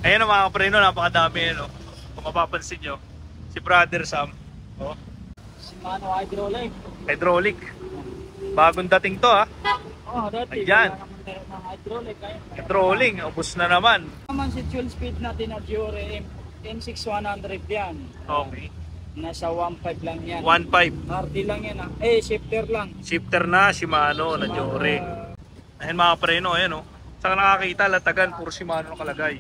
Ayan o mga kapreno, napakadami yan o. Kung mapapansin nyo, si Brother Sam. Oh, Shimano Hydraulic. hydraulic. Bagong dating to ha. Oh, dati Ayan. wala naman tayo ng hydraulic. Trolling, ubos na naman. Naman si fuel speed natin na Diore M6100 yan. Okay. Nasa 1.5 lang yan. 1.5. RD lang yan ah. Shifter lang. Shifter na, Shimano, na Diore. Ayan mga kapreno, ayan o. Saka nakakita, latagan, puro Shimano nakalagay.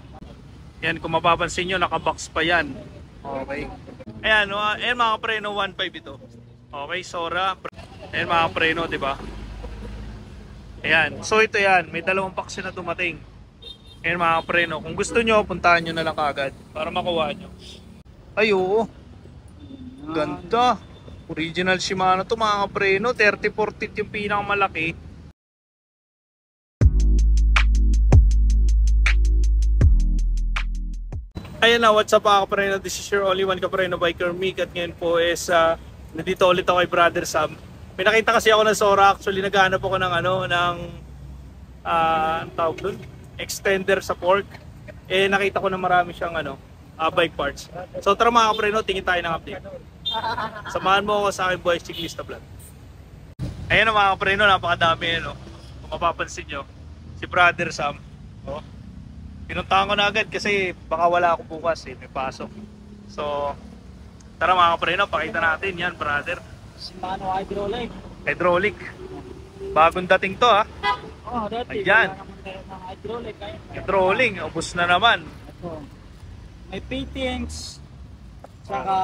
Yan, kung mapapansin nyo, nakabox pa yan. Okay. Ayan, ayan mga kapreno, 1.5 ito. Okay, Sora. Ayan mga kapreno, di ba? Ayan, so ito yan, may dalawang box na dumating. Ayan mga kapreno, kung gusto nyo, puntahan nyo na lang kagad para makuha nyo. Ay, oo. Ganda. Original Shimano to mga kapreno, 30-40 yung pinakamalaki. Ayan na, what's up mga kapreno, this is your only one kapreno biker Mick. At ngayon po is nandito ulit ako kay Brother Sam. May nakita kasi ako ng Sora, actually naghahanap ako ng tawag dun, extender sa fork. Nakita ko na marami siyang bike parts. So tara mga kapreno, tingin tayo ng update. Samahan mo ako sa aking Boys Ciclista Vlog. Ayan na mga kapreno, napakadami kung mapapansin nyo, si Brother Sam. Oh, pinuntahan ko na agad kasi baka wala ako bukas may pasok. So tara mga kapreno, pakita natin yan brother. Shimano Hydraulic. Hydraulic. Bagong dating to ha. Oh, dati Ayan. wala naman tayo ng hydraulic. Trolling, ubos na naman. Ito. May PTX. Saka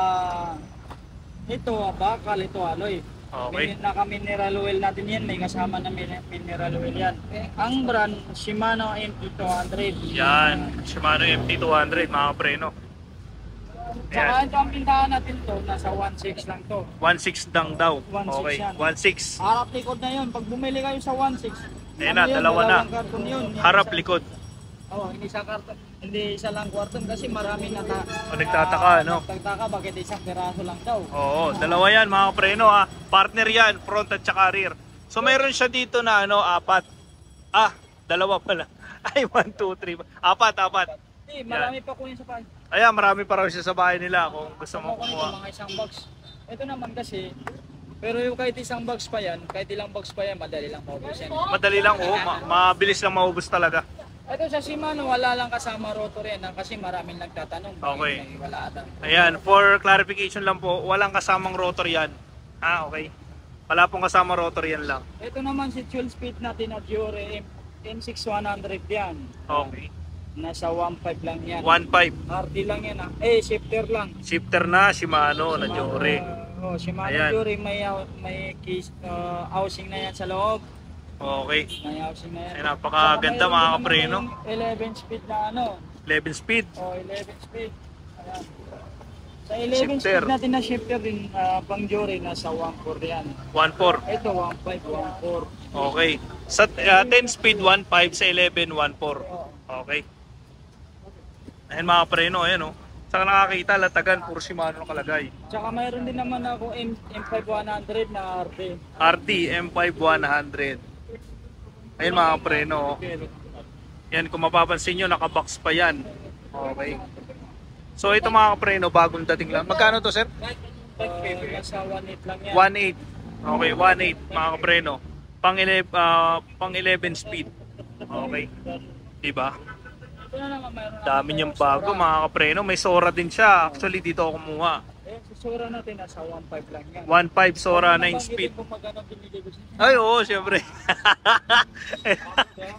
ito bakal, ito alloy. Okay. Naka-mineral oil natin yan. May kasama na mineral oil yan. Ang brand, Shimano MT200. Yan, Shimano MT200 mga kapreno. Saka ito ang pintahan natin to, nasa 1.6 lang to. 1.6 lang daw. 1.6 Okay, yan. 1.6. Harap likod na yun. Pag bumili kayo sa 1.6, Ayan na, dalawa na. Karton yun. Harap likod. Hindi isa karton. Hindi isa lang karton kasi marami Nagtataka nagtataka bakit isang piraso lang daw. Oo, dalawa yan mga kapreno ha. Partner yan, front at saka rear. So mayroon siya dito na apat. Dalawa pala. Ay, 1, 2, 3. Apat. Marami pa kunin sa bahay. Ayan, marami pa raw siya sa bahay nila kung gusto mo kumuha. Mga isang box. Ito naman kasi, pero yung kahit isang box pa yan, kahit ilang box pa yan, madali lang maubos yan. Madali lang, mabilis lang maubos talaga. Ito sa Shimano, wala lang kasama rotor yan kasi maraming nagtatanong. Okay. Wala ata. Ayan, for clarification lang po, walang kasamang rotor yan. Okay. Wala pong kasama rotor yan lang. Ito naman si fuel speed natin na Diore M6100 yan. Okay. Nasa 1.5 lang yan. 1.5. RD lang yan shifter lang. Shifter na, Shimano, na Diore. Shimano Ayan. Diore, may case, housing na yan sa loob. Okay. May housing na yan. Ay, napakaganda mga kapreno. 11 speed na 11 speed. 11 speed. Ayan. Sa 11 Shifter. speed natin na shifter din, pang Diore, nasa 1.4 yan. 1.4. Ito 1.5, 1.4. Okay. Sa 10 speed, 1.5. Sa 11, 1.4. Okay. Ayan mga kapreno, ayan Saka nakakita, latagan, puro Shimano nakalagay. Tsaka mayroon din naman ako M5100 na RD. RD M5100. Ayan mga kapreno. Yan, kung mapapansin nyo, nakabox pa yan. Okay. So ito mga kapreno, bagong dating lang. Magkano to sir? Nasa 1.8 lang yan. 1.8. Okay, 1.8 mga kapreno. Pang 11 speed. Okay. Diba? Ito na naman mayroon. Dami niyang bago mga kapreno. May Sora din siya. Actually dito ako kumuha. Sa Sora natin nasa 1.5 lang yan. 1.5 Sora 9 speed. Kung magkano binili ko siya. Ay oo, syempre.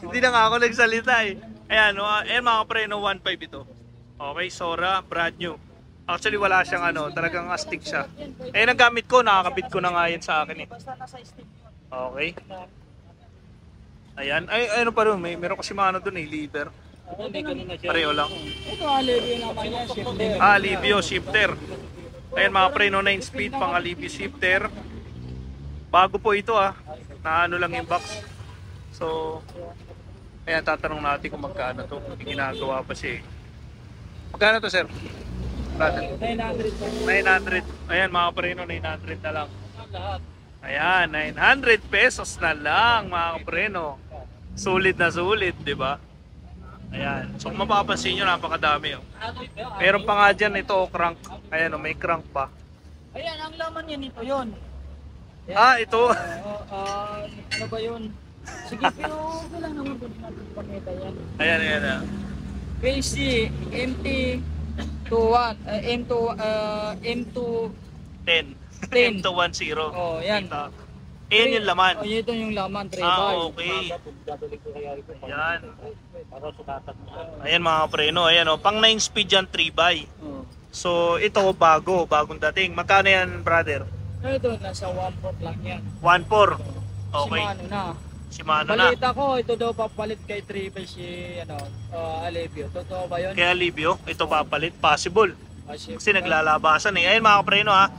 Hindi na nga ako nagsalita Ayan, ayan mga kapreno, 1.5 ito. Okay, Sora, brand new. Actually wala siyang talagang astig siya. Ang gamit ko, nakakabit ko na nga yan sa akin Basta nasa stick yun. Okay. Ayan, ay ano pa rin, meron kasi Shimano dun liver. May ganun na siya. Pareho lang. Ito Alivio naman yan, shifter. Alivio shifter. Ayan mga preno, 9 speed pang Alivio shifter. Bago po ito na lang yung box. So ayan, tatanong natin kung magkano to. May ginagawa pa siya Magkano to sir? 900. Ayan mga preno, 900 na lang. Ayan, 900 pesos na lang mga preno. Sulit na sulit, di ba? Ayan. So kung mapapansin nyo, napakadami. Oh. Meron pa nga dyan, ito, crank. Ayan, oh, may crank pa. Ayan, ang laman yan, ito yun. Ayan. Ah, ito. Ano ba yun? Sige, pero kailan naman pwede natin pamita yan. Ayan, ayan. Ayan. PC MT21, M2, 10. 10. M210. Oh, yan. Ayan yung laman. Oh, ito yung laman, 3 Okay. Ayan. Ayan mga preno. Ayan, oh. Pang 9 speed yan, 3x. Oh. So, ito, bagong dating. Magkano yan, brother? Ito, nasa 1.4 lang yan. 1.4. Okay. Shimano na. Shimano na. Balita ko, ito daw papalit kay 3 si Alevio. Totoo ba yun? Kaya Livio, ito papalit. Possible. Kasi Kasi naglalabasan eh. Ayun mga kapreno ha.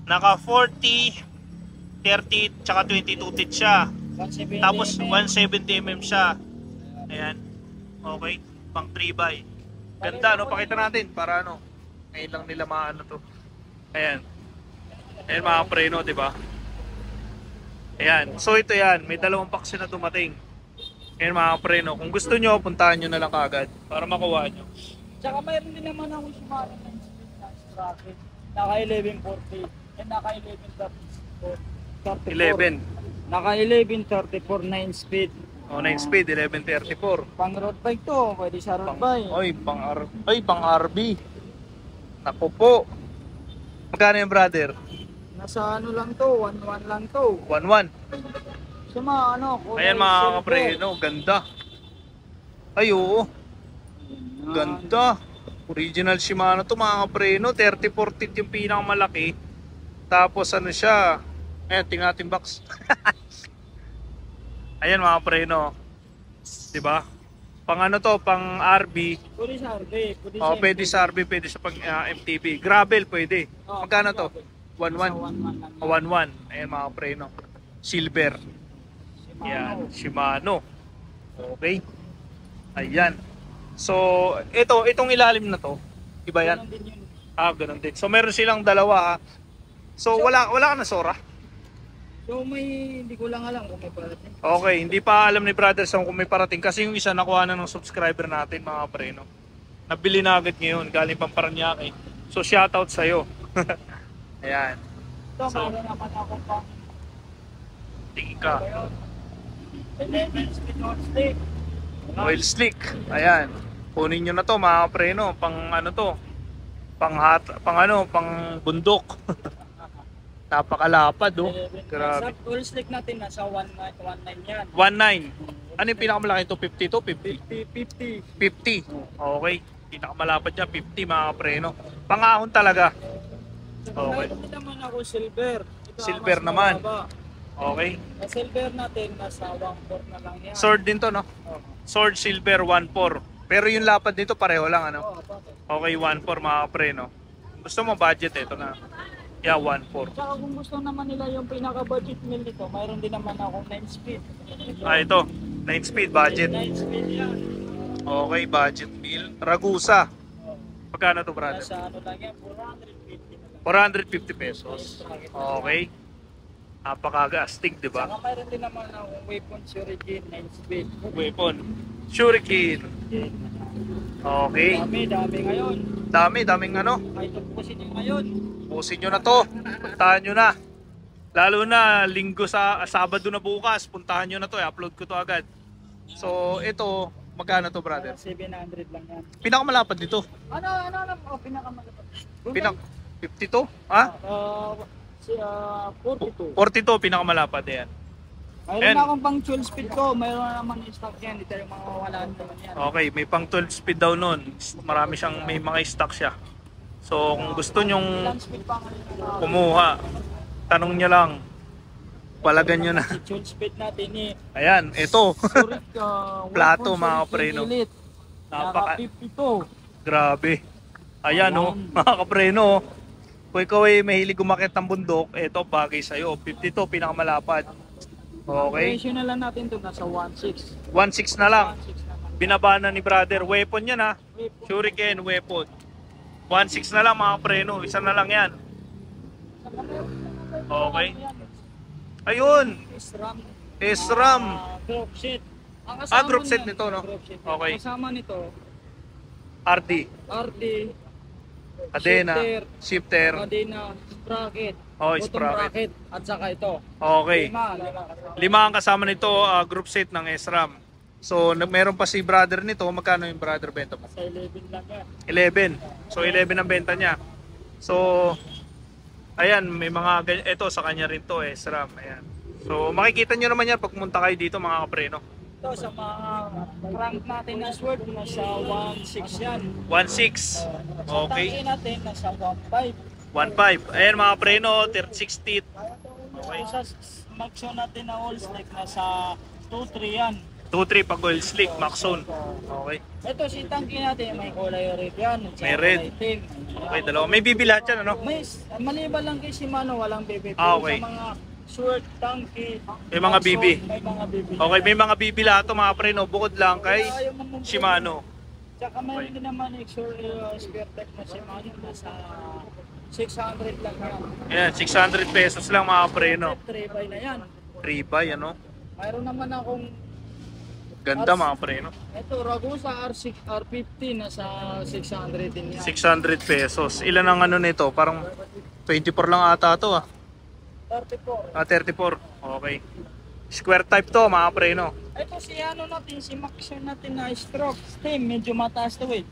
Naka 40, 30, tsaka 22 teeth siya. 170 Tapos mm. 170mm siya. Ayan. Okay. Pang 3x. Ganda no. Pakita natin para ano. Ngayon lang nila maano to. Ayan. Ayan mga kapreno, di ba? Ayan. So ito yan. May dalawang paksi na dumating. Ayan mga kapreno. Kung gusto nyo, puntahan nyo na lang kagad para makuha nyo. Tsaka mayroon din naman ako Shimano ng speed na bracket. Naka 1140 and naka 1134. 11. Naka 1134 9 speed. O 9 speed, 1134. Pang road bike to, pwede sa road bike. Pang RB. Naku po. Magkano yung brother? Nasa ano lang to, 1.1 lang to. 1.1. Sa mga ano, kulay Ayan mga silver. kapreno, ganda. Ay oo, ganda. Original Shimano to mga kapreno, 34 teeth yung pinakamalaki. Tapos ano siya, ayan, tingnan natin box. Ayan mga kapreno, diba? Pang ano to, pang RB. Pwede sa RB, pwede Oh, sa pwede sa RB, pwede sa pang MTB. Gravel pwede. Oh, Magkano to? 1.1. 1.1 lang. 1.1. Ayan mga kapreno. Silver. Shimano. Yan, Shimano. Okay. Ayan. So, itong ilalim na to, iba yan? Ganun din yun. Ah, ganun din. So, meron silang dalawa. So, wala ka na Sora? So hindi ko lang alam kung may parating. Okay, hindi pa alam ni Brother Sam kung may parating. Kasi yung isa nakuha na ng subscriber natin, mga preno. Nabili na agad ngayon, galing pang Paranaque. So, shoutout sa'yo. Ayan. Ito, So, meron naman ako pang tingin ka. 11 speed on stick. Oil slick. Ayan. Kunin nyo na to mga preno. Pang ano to? Pang bundok. Napakalapad oh. Grabe. Sa oil slick natin nasa 19 yan. 1.9. Ano yung pinakamalaki ito? 50 to? 50? 50. 50. Okay. Pinakamalapad niya 50 mga preno. Pangahon talaga. Okay. Mayroon din naman ako silver. Ito, Silver mas naman. mababa. Okay. Sa silver natin nasa 1.4 na lang yan. Sword din to no? Oh. Sword silver 1.4. Pero yung lapad nito pareho lang ano? Oh, bakit? Okay, 1.4 mga preno. Gusto mo budget ito na? Yeah, 1.4. Tsaka kung gusto naman nila yung pinaka-budget meal nito, mayroon din naman akong 9 speed. Ah, ito. 9 speed budget. 9 speed yan. Okay, budget meal. Ragusa. Oh. Magkano to, brother? Nasa ano lang yan, 450 na lang. 450 pesos. Okay. Napakagastig, di ba? Saka mayroon din naman akong weapon Shuriken 9 speed. Weapon. Shuriken. Okay. Dami ngayon. Daming ano. Kahit upusin nyo ngayon. Pusin nyo na to. Puntahan nyo na. Lalo na linggo sa Sabado na bukas. Puntahan nyo na to. I-upload ko to agad. So, ito. Magkano to, brother? 700 lang yan. Pinakamalapad dito. Ano, oh, pinakamalapad. 52? Ha? 42. 42 pinakamalapad yan. Mayroon And- na akong pang 12 speed ko, mayroon na naman yung stock yan, hindi tayo makawalaan naman yan. Okay, may pang 12 speed daw nun. Marami siyang, may mga stock siya. So, kung gusto nyong Ilang speed pa ngayon? kumuha, tanong nyo lang. Palagan nyo na. Si 12 speed natin eh. Ayan, ito. Surik, Plato, weapon mga Shuriken preno. Elite. Napaka- Naka 52. Grabe. Ayan oh, mga kapreno. Kung ikaw ay mahilig umakyat ng bundok, ito bagay sa'yo. 52, pinakamalapad. Okay. Presyo na lang natin ito, nasa 1.6. 1.6 na lang. 1.6 naman. Binaba na ni brother. Weapon yan ha. Weapon. Shuriken, weapon. 1.6 na lang mga preno. Isa na lang yan. Okay. Ayun. SRAM. SRAM. Drop sheet. Ang kasama group set niyan, nito, no? group set. Okay. Kasama nito, RD, RD, cadena, shifter, cadena, sprocket, Oh, bottom sprocket. bracket, at saka ito. Okay. Lima. 5 ang kasama nito, group set ng SRAM. So, meron pa si brother nito. Magkano yung brother benta mo? Sa 11 lang yan. 11. So, 11 ang benta niya. So, ayan, may mga, ito sa kanya rin to, SRAM. Ayan. So, makikita nyo naman yan pag pumunta kayo dito, mga kapreno. Ito sa mga crank natin na sword, nasa 1.6 yan. 1.6. Sa Okay. tangke natin, nasa 1.5. 1.5. Ayan, mga kapreno, 36 teeth. Okay. Sa maxo natin na all stick, nasa 2.3 yan. 2.3 pag oil slick, Maxon. Okay. Ito si tangke natin, may kulay red yan. at saka May red. kulay itim. Okay, dalawa. May bibi lahat yan, ano? May maliban lang kay Shimano, walang BB. Okay. Sa mga sword, tangke, May mga maxo, BB. May mga BB. Okay, may mga bibi lahat to, mga kapreno. Bukod lang kay Kaya ayaw mo Shimano. Tsaka mayroon din naman spare tech na Shimano, nasa 600 lang yan. Ayan, 600 pesos lang, mga kapreno. 3x na yan. 3 by, ano? Mayroon naman akong Ganda, mga kapreno. ito, Ragusa R50 nasa 600 din yan. 600 pesos. Ilan ang ano nito? Parang 24 lang ata to, ah. 34. 34. Okay. Square type to, mga preno. Ito si ano natin, si Maxon natin na stroke steam, medyo mataas to eh.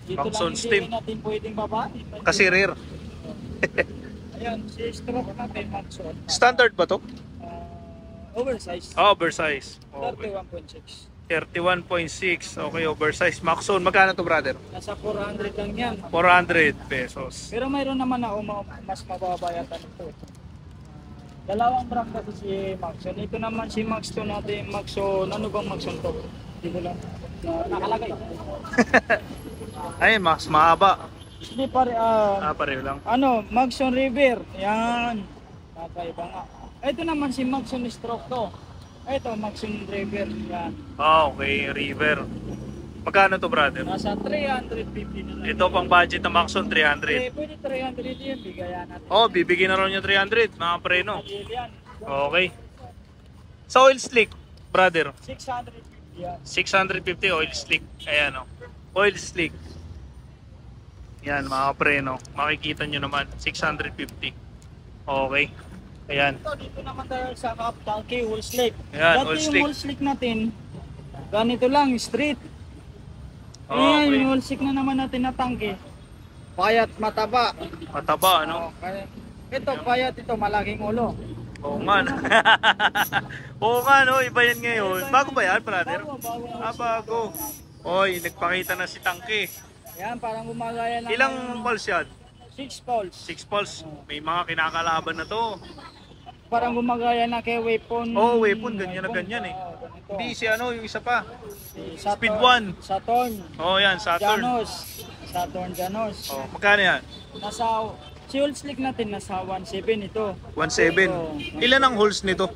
Dito Maxon lang hindi steam. natin pwedeng babae. Kasi rare. Ayan, si stroke natin, Maxon. Standard ba to? Oversize. Oversize. Okay. 31.6. 31.6. Okay, oversize. Maxon. Magkano to, brother? Nasa 400 lang yan. 400 pesos. Pero mayroon naman ako mas mababayatan ito. Dalawang brand kasi si Maxon. Ito naman si Maxon natin. Maxon, ano bang Maxon to? Hindi ko lang nakalagay. Ay, mas mahaba. Hindi pare, Pareho lang. ano, Maxon River. Yan. Kakaiba nga. Ito naman si Maxon Stroke to. Ito, Maxon River. Yan. Okay, river. Magkano to, brother? Nasa 350 na lang. Ito pang budget na Maxon, 300. Pwede 300 yun. Bigayan natin. Oh, bibigyan na rin yung 300, mga preno. Yan. Okay. Sa oil slick, brother. 650 yan. 650 oil slick. Ayan, oh. Oil slick. Yan, mga preno. Makikita nyo naman. 650. Okay. Ayan. Dito naman tayo sa tangke, whole slick. Ayan, Dati whole yung slick. whole slick natin, ganito lang, straight. Okay. Ayan, yung whole slick na naman natin na tangke. Payat, mataba. Mataba, ano? Okay. Ito, payat ito, malaking ulo. Oo nga. No? Oo nga, no? Iba yan ngayon. Bago ba yan, brother? Bago. Bago. Oy, nagpakita na si Tangke. Yan, parang gumagaya ng... Ilang pulse yan? 6 poles. 6 pulse. May mga kinakalaban na to. Parang gumagaya na kay weapon. Oo, weapon, ganyan na ganyan eh. Ganito. Hindi si ano, yung isa pa. Si Speed Saturn. 1. Saturn. Oo, yan, Saturn. Janos. Saturn Janos. Oh, magkano yan? Nasa... Si whole slick natin nasa 1.7 ito. 1.7. Ilan ang holes nito?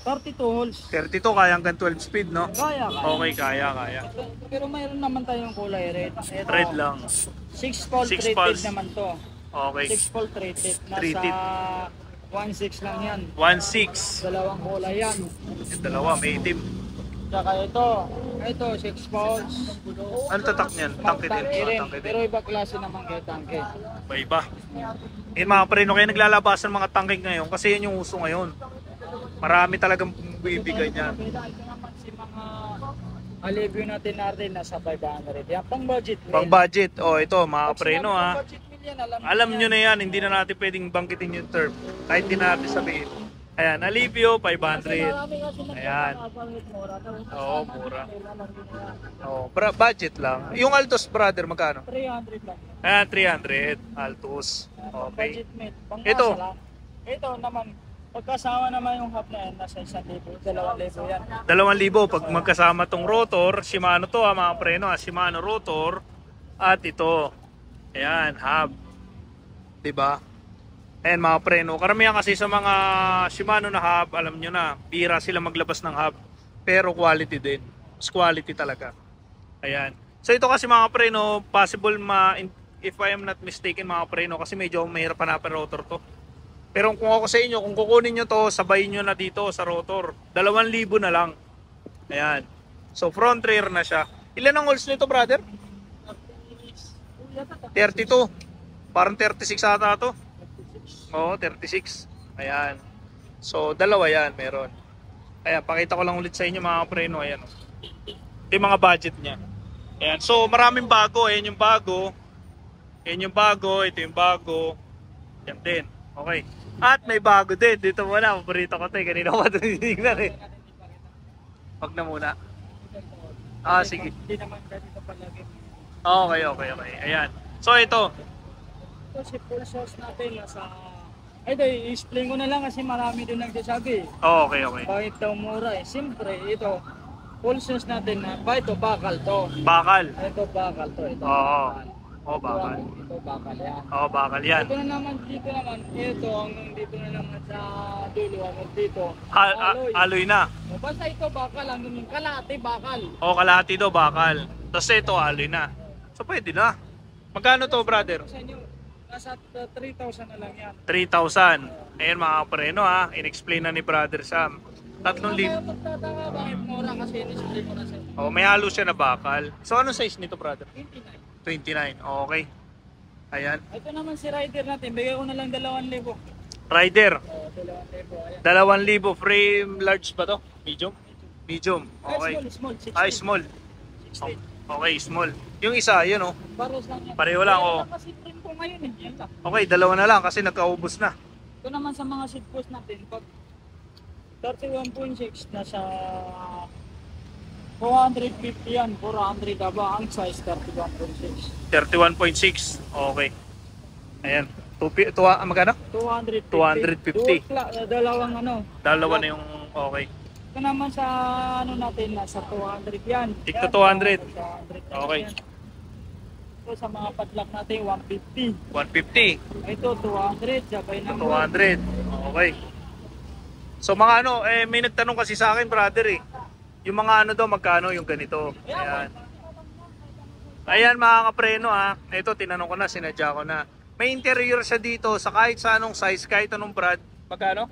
32 holes. 32, kaya hanggang 12 speed, no? Kaya. Okay, kaya. Pero mayroon naman tayong kulay red. Ito, Red lang. 6 volt Six rated pulse. naman to. Okay. 6 volt rated. Nasa Rated. 1.6 lang yan. 1.6. Dalawang kulay yan. Yung dalawa, may itim. Tsaka ito. Ito, 6 volts. Ano tatak niyan? Tangke din. Tangke rin. Tangke din. Pero iba klase naman kay tangke. Iba. Mga preno, kaya naglalabasan mga tangke ngayon kasi yun yung uso ngayon. Marami talagang bibigay niyan. Ito naman si mga alivio natin natin nasa 500. Yan, pang budget. Pang budget. Oh, ito mga preno ha. Budget meal yan, Alam nyo na yan, hindi na natin pwedeng bangkitin yung term. Kahit di natin sabihin. Ayan, Alivio, 500. Ayan. Oo, mura. Oo, budget lang. Yung Altos, brother, magkano? 300 lang. Ayan, 300. Altos. Okay. Budget meal. Ito. Ito naman, pagkasama naman yung hub na yan, nasa 1,000, 2,000 yan. 2,000 pag magkasama tong rotor. Shimano to ha, mga preno ha. Shimano rotor. At ito. Ayan, hub. Diba? Ayan mga preno. Karamihan kasi sa mga Shimano na hub, alam nyo na, bira sila maglabas ng hub. Pero quality din. Mas quality talaga. Ayan. So ito kasi mga preno, possible if I am not mistaken mga preno, kasi medyo mahirap hanapin rotor to. Pero kung ako sa inyo, kung kukunin nyo to, sabayin nyo na dito sa rotor. 2,000 na lang. Ayan. So front rear na siya. Ilan ang holes nito, brother? 32. Parang 36 ata to. Oo, 36. Ayan. So dalawa yan meron. Ayan, pakita ko lang ulit sa inyo mga kapreno. Ayan. Ito yung mga budget niya. Ayan. So maraming bago. Ayan yung bago. Ayan yung bago. Ito yung bago. Yan din. Okay. At may bago din. Dito muna. Paborito ko ito. Kanina ko pa tinignan eh. Wag na muna. Ah, sige. Hindi naman ganito palagi. Okay. Ayan. So ito. Ito si full sauce natin nasa... Ay, i-explain ko na lang kasi marami din nagsasabi. Okay. Bakit daw mura eh? Siyempre, ito, full sauce natin na, ito bakal to. Bakal. Ito bakal to. Ito Oo. bakal. Oo, bakal. Ito bakal yan. Oo, bakal yan. Ito na naman, dito naman, ito, hanggang dito na naman sa dulo, hanggang dito. Aloy na. O, basta ito bakal, hanggang yung kalahati bakal. O, kalahati daw bakal. Tapos ito, aloy na. So pwede na. Magkano to, brother? Sa inyo, nasa 3,000 na lang yan. 3,000. Ayan mga kapreno ha. In-explain na ni brother Sam. 3,000. Kaya magtataka, bakit mura kasi in-explain ko na sa inyo. Oh, may halo siya na bakal. So anong size nito, brother? 29. 29. Okay. Ayan. Ito naman si rider natin, bigay ko na lang 2,000. Rider. 2,000, ayan. 2,000 frame large ba to? Medium? Medium. Okay. Small, 16. Ay, small. 16. Okay, small. Yung isa, yun oh. Paros lang yan. Pareho lang, Kaya oh. lang kasi print ko ngayon eh, yan lang. Okay, dalawa na lang kasi nagkaubos na. Ito naman sa mga seat post natin, pag 31.6 nasa 450 yan, 400 ba ang size 31.6. 31.6. Okay. Ayan. Magkano? 250. 250. Dalawang ano. Dalawa na yung okay. Ito naman sa ano natin, nasa 200 yan. Tigto Yan, 200. 200 na Okay. yan. Ito sa mga padlock natin, 150. 150. Ito, 200, sabay ng 200. Okay. So mga ano, may nagtanong kasi sa akin, brother eh. Yung mga ano daw, magkano yung ganito. Ayan. Ayan mga kapreno ha. Ito, tinanong ko na, sinadya ko na. May interior siya dito sa kahit sa anong size, kahit anong brand. Magkano?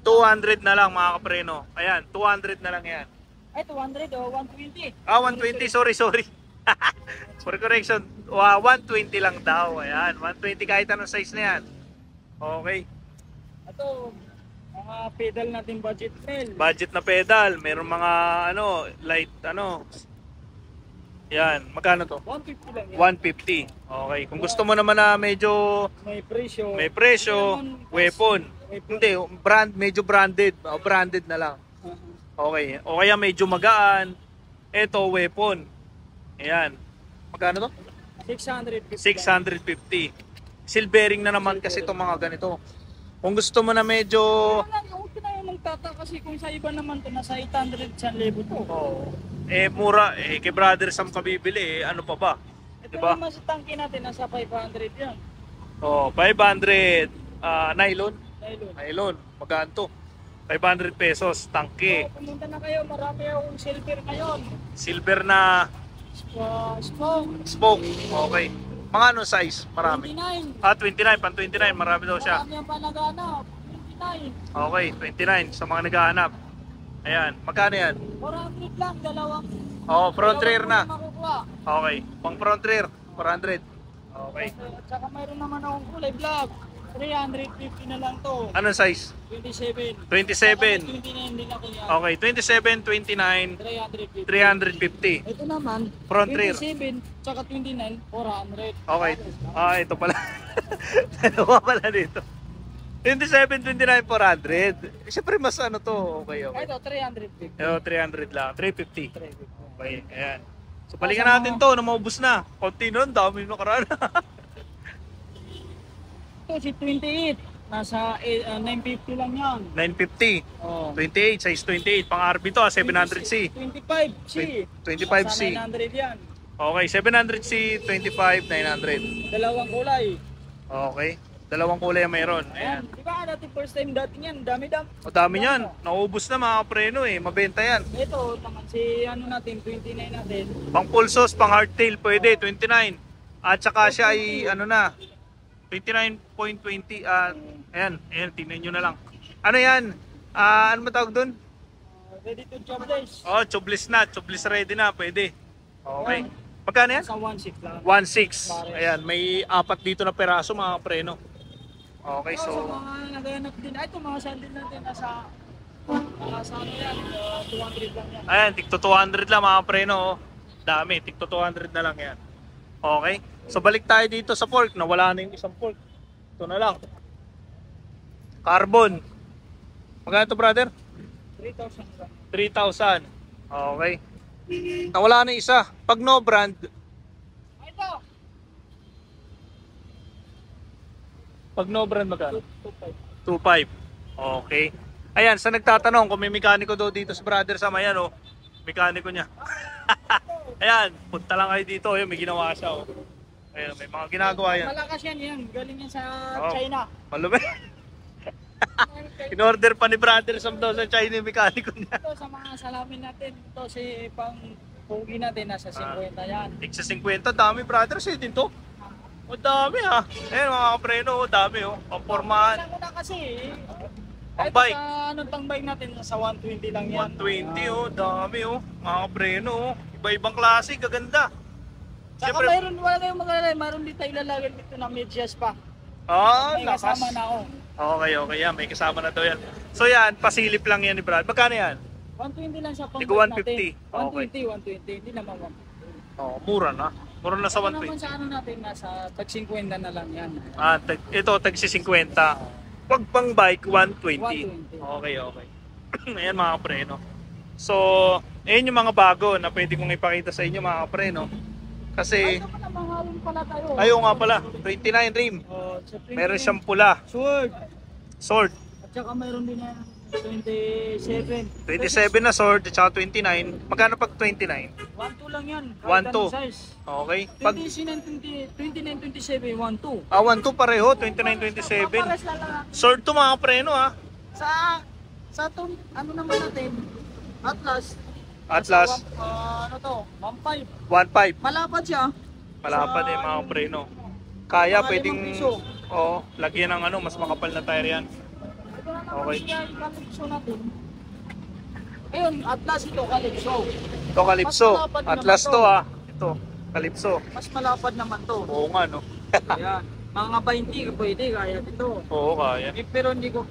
200 na lang mga kapreno. Ayan, 200 na lang yan. Ay, 200 o 120. Ah, 120, sorry. For correction, 120 lang daw. Ayan, 120 kahit anong size na yan. Okay. Ito, mga pedal natin budget meal. Budget na pedal, meron mga ano, light ano. Yan, magkano to? 150 lang yan. 150. Okay, kung gusto mo naman na medyo May presyo. may presyo, weapon. Hindi, medyo branded, o branded na lang. Okay, o kaya medyo magaan. Ito, weapon. Ayan. Magkano to? 650. 650. Silvering na naman kasi itong mga ganito. Kung gusto mo na medyo Huwag na yung magtata kasi kung sa iba naman to nasa 800 sa level to. mura, kay Brother Sam ka bibili, ano pa ba? Ito Diba? naman sa tangke natin nasa 500 yan. 500 nylon. Nylon. Nylon, magkano to? 500 pesos, tangke. So, pumunta na kayo, marami akong silver ngayon. Silver na Smoke. spoke. Okay. Mga ano size? Marami. 29. 29, pan 29, marami daw siya. Marami ang panaganap. 29. Okay, 29 sa mga naghahanap. Ayan, magkano yan? 400 lang, dalawang. Front rear na. Makukuha. Okay, pang front rear, 400. Okay. At saka mayroon naman akong kulay black. 350 na lang to. Anong size? 27. 27. 29 din ako yan. Okay, 27, 29, 350. 350. Ito naman, Front rear. 27, tsaka 29, 400. Okay. Ito pala. Dalawa pala dito. 27, 29, 400. Siyempre mas ano to. Okay. Ito, 350. Ito, 300 lang. 350. 350. Okay, ayan. So balikan natin to, na maubos na. Konti nun, dami nakaraan. Ito si 28, nasa 950 lang yan. 950. Oh. 28, size 28. Pang RB to, 700C. 25C. 25C. Nasa 900 yan. Okay, 700C, 25, 900. Dalawang kulay. Okay. Dalawang kulay ang mayroon. Ayan. Ayan. Di ba dati first time dating yan, dami-dami. O dami niyan. Naubos na mga preno eh. Mabenta yan. Ito naman si ano natin, 29 natin. Pang pulsos, pang hardtail, pwede. 29. At saka siya ay ano na. 29.20. Ayan. Ayan. Tingnan nyo na lang. Ano yan? Ano matawag dun? Ready to jobless. Oh, tubeless na. Tubeless ready na. Pwede. Okay. Magkano yan? Sa 1.6 lang. 1.6. Ayan, may 4 dito na peraso mga preno. Okay, So, so mga naghahanap din. Ito, mga sandal natin nasa ano yan, 200 lang yan. ayan, tigto 200 lang mga preno. Oh. Dami, tigto 200 na lang yan. Okay. So balik tayo dito sa fork. Nawala na yung isang fork. Ito na lang. Carbon. Magkano ito, brother? 3,000 lang. 3,000. Okay. Nawala na isa. Pag no brand, Ito! pag no brand magkano? 2.5. 2.5. Okay. Ayan, sa nagtatanong kung may mekaniko daw dito sa brother sa mayan, oh. Mekaniko niya. Ayan, punta lang kayo dito. Ayun, may ginawa siya, oh. Ayan, may mga ginagawa yan. Malakas yan. Galing yan sa Oh. China. Malumi. In-order pa ni brother Sam daw sa China yung mekaniko niya. Ito sa mga salamin natin. Ito si pang pugi natin. Nasa 50 yan. Tigsa 50, dami brother. Sa'yo din to. O dami ha. Ayan mga kapreno, o dami oh. Pampormahan. Sa muna kasi Pang ito bike. sa anong pang bike natin. Sa 120 lang yan. 120 oh, dami oh. Mga kapreno oh. Iba-ibang klase, gaganda. Saka mayroon, wala kayong mag-alala. Mayroon din tayo lalagyan dito na medyas pa. Ah, May lakas. kasama na ako. Okay, okay yan. May kasama na daw yan. So yan, pasilip lang yan ni Brad. Magkano yan? 120 lang sa pang Ligo bike 150. natin. 120. Hindi naman 150. Oh, mura na. Mura na sa Ito naman 120. sa ano natin. Nasa tag 50 na lang yan. Ah, ito, tagsi 50. Pag pang bike, 120. 120. Okay, okay. Ayan mga kapre, no? So, ayan yung mga bago na pwede kong ipakita sa inyo mga kapre, no? Ay, Kasi, naman ang mahalin pala tayo. ayaw nga pala, 29 rim. Oh, sa 20 Meron siyang pula, sword. sword. At saka mayroon din yan 27. 27 na sword, at saka 29. Magkano pag 29? 1-2 lang yan. 1-2. Kahit anong size. Okay. Pag, 29, 27, 1-2. 1-2 pareho, 29, 27. Papares lang lang. Sword to mga kapre, no ha? Sa itong, ano naman natin, Atlas. Atlas, Ano to, 1.5. 1.5. Malapad siya. Malapad eh mga kapre, no? Kaya Mga pwedeng, 5 piso. oo, lagyan ng ano, mas makapal na tire yan. Ito na naman Okay. siya, yung Calypso natin. Ayun, Atlas ito, Calypso. Ito, Calypso. Mas malapad Atlas naman to to. ha. Ito, Calypso. Mas malapad naman to. Oo nga, no? Ayan. Mga 20, pwede, kaya dito. Oo, kaya. Eh, pero hindi ko,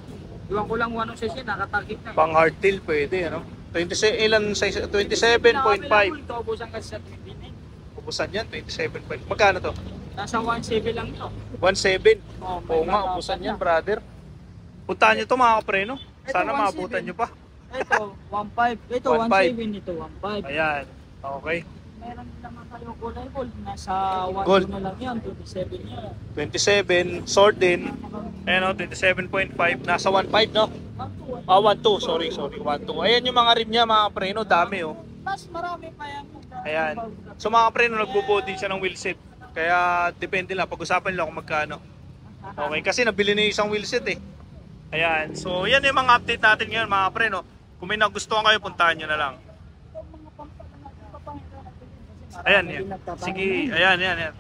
iwan ko lang anong size yun, nakatarget na. Pang hardtail pwede, ano? 27, ilan size? 27.5. Ito, ubusan kasi sa 29. Ubusan yan, 27.5. Magkano to? Nasa 1.7 lang ito. 1.7. Oh, Oo nga, ubusan yan, brother. Puntahan nyo to mga kapreno. Sana Ito, maabutan 1.7. nyo pa. Ito, 1.5. Ito, 1.5. 1.7. Ito, 1.5. Ayan. Okay. Meron din naman kayo kulay gold. Nasa 1 Gold. na lang yan, 27 yan. 27, sword din. Ayan o, 27.5. Nasa 1.5, no? 1.2. Ah, 1.2. Sorry. 1.2. Ayan yung mga rim niya, mga kapreno. Dami, oh. Mas marami pa yan. Ayan. So mga kapreno, nagbubuo din siya ng wheelset. Kaya depende lang. Pag-usapan nila kung magkano. Okay, kasi nabili na yung isang wheelset eh. Ayan. So yan yung mga update natin ngayon mga kapreno. Kung may nagustuhan kayo, puntahan nyo na lang. Ayan, yan. Sige, ayan.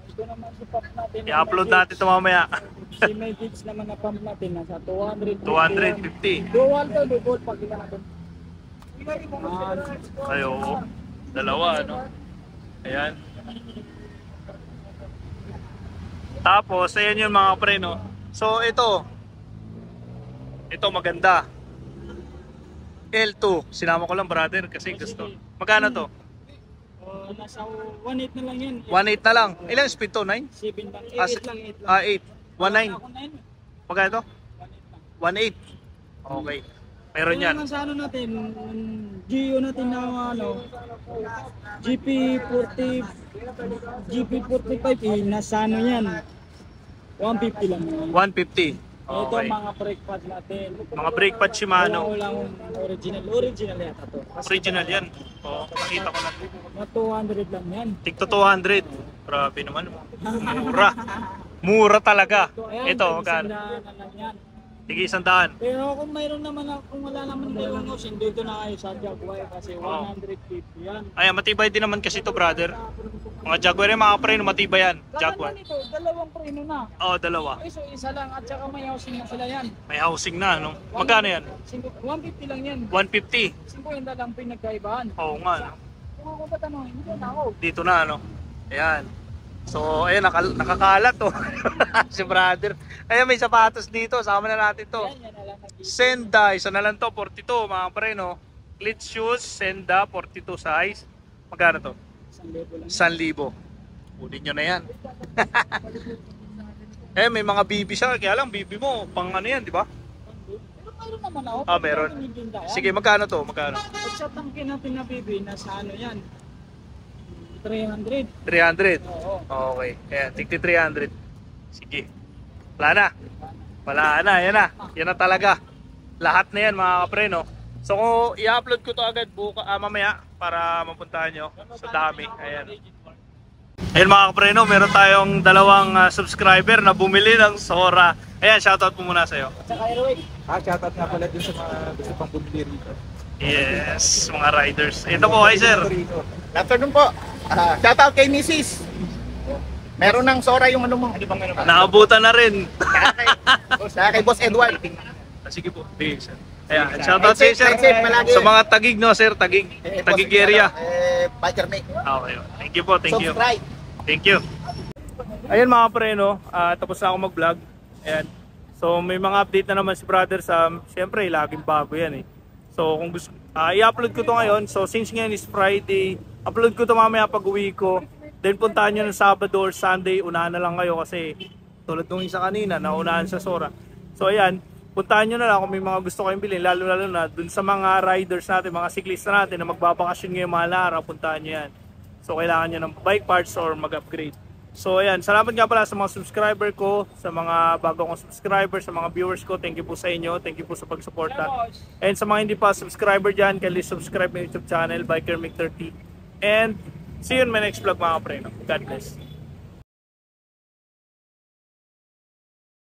Ito naman si pump natin. I-upload natin ito mamaya. Si may gauge naman na pump natin. Nasa 200. 250. Dual to, double pag iba natin. Ay, oo. Dalawa, ano? Ayan. Tapos, ayan yung mga preno. So, ito. Ito maganda. L2. Sinama ko lang, brother, kasi gusto. Magkano to? Nasa 1.8 na lang yan. 1.8 na lang. Ilang speed to? 9? 7 lang. Ah, 8 lang, 8 lang. Ah, 8. 1.9. Ako 9. Magkano to? 1.8 lang. 1.8. Okay. Meron Ito yan. naman sa ano natin, GU natin na ano, GP40, GP45, nasa ano yan, 150 lang yan. 150. Ito Okay. mga brake pad natin. Mga brake pad Shimano. Wala original yata to. Original yan. Oo, nakita ko na. Na 200 lang yan. Tigto 200. Grabe naman. Mura. Mura talaga. Ayan, Ito, isang magkano? daan na lang yan. Sige, 100. Pero kung mayroon naman kung wala naman dalawang option, dito na kayo sa Jaguar kasi 150 yan. Ayan, matibay din naman kasi to, brother. Mga Jaguar yung mga preno, matibay yan. Jaguar. Nito, dalawang preno na. Oo, dalawa. Okay, so isa lang at saka may housing na sila yan. May housing na, no? Magkano yan? 150 lang yan. 150. 50 lang pinagkaibahan. Oo nga, no? Kung ako patanongin, hindi na ako. Dito na, no? Ayan. So, ayan, nakakalat to. Si brother. Ayan, may sapatos dito. Sama na natin to. Yan na lang nag-iisa. Senda, isa na lang to, 42, mga preno. Cleat shoes, Senda, 42 size. Magkano to? 1,000 lang. 1,000. Kunin nyo na yan. Eh, may mga bibi siya. Kaya lang, bibi mo, pang ano yan, di ba? Pero mayroon naman ako. Ah, meron. Sige, magkano to? Magkano? At sa tangke natin na bibi, nasa ano yan? 300. 300. Oo. Okay. Ayan, tigti 300. Sige. Wala na. Wala na. Yan na. Yan na talaga. Lahat na yan, mga kapreno. So, kung i-upload ko to agad mamaya para mapuntahan nyo sa dami. Ayan. Ayun mga kapreno, meron tayong dalawang subscriber na bumili ng Sora. Ayan, shoutout po muna sa'yo. At saka Airway. Shoutout nga pala dun sa mga gusto pang bumili rito. Yes, mga riders. Ito po, hi sir. Good afternoon po. Shoutout kay Mrs. Meron ng Sora yung ano mo. Ano bang ano? Naabutan na rin. Sa kay Boss Edward. Sige po, sige sir. Ayan, shoutout sa'yo sir. Safe palagi. Sa mga tagig no sir, tagig area. Biker Mate. Okay, thank you po, thank you. Subscribe. Thank you. Ayun mga preno, tapos na ako mag-vlog. Ayan. So may mga update na naman si brother sa, siyempre laging bago yan eh. So kung gusto, i-upload ko to ngayon. So since ngayon is Friday, upload ko to mamaya pag uwi ko. Then puntahan nyo ng Sabado or Sunday, unahan na lang kayo kasi tulad nung isa kanina, naunahan sa Sora. So ayan, puntahan nyo na lang kung may mga gusto kayong bilhin, lalo na dun sa mga riders natin, mga siklista natin na magbabakasyon ngayong mahal na araw, puntahan nyo yan. So kailangan nyo ng bike parts or mag-upgrade. So ayan, salamat nga pala sa mga subscriber ko, sa mga bago kong subscriber, sa mga viewers ko. Thank you po sa inyo, thank you po sa pagsuporta. And sa mga hindi pa subscriber dyan, kindly subscribe my YouTube channel, Biker Mick 30. And see you in my next vlog mga preno. God bless.